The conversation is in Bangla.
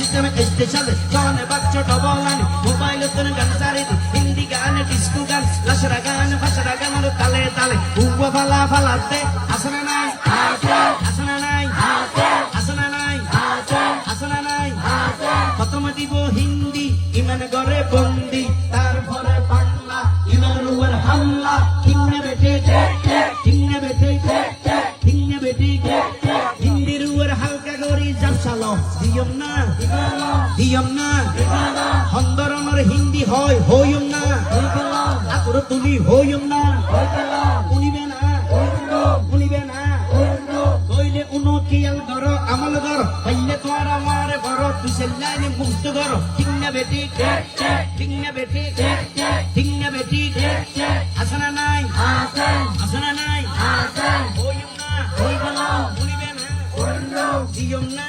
সিস্টেমে স্পেশালে জনে বাচ্চা ডবলানি মোবাইল তোর গান সারি হিন্দি গান ডিস্কো গান লাশরা গান ফাশরা গান তালে তালে উবা ফালা ফালাতে আসনা নাই আসনা নাই আসনা নাই আসনা নাই খতম দিব হিন্দি ইমান গরে বন্দি তারপরে বাংলা ইমানের উপর হামলা কিন্নে বেটে কিন্নে বেটে কিন্নে বেটে হিন্দির উপর হালকা করি জামসালো দিয়ম না হন্দরনের হিন্দি হয় হইম না আতর তুমি হইম না উনিবে না কইলে উনকিয়াল গর আমল গর হইলে তোর আমার বড় তুসেল্লানি মুক্ত গর কিন্নে বেটে কিন্নে বেটে কিন্নে বেটে আসনা নাই হইম না উনিবে না দিয়ম না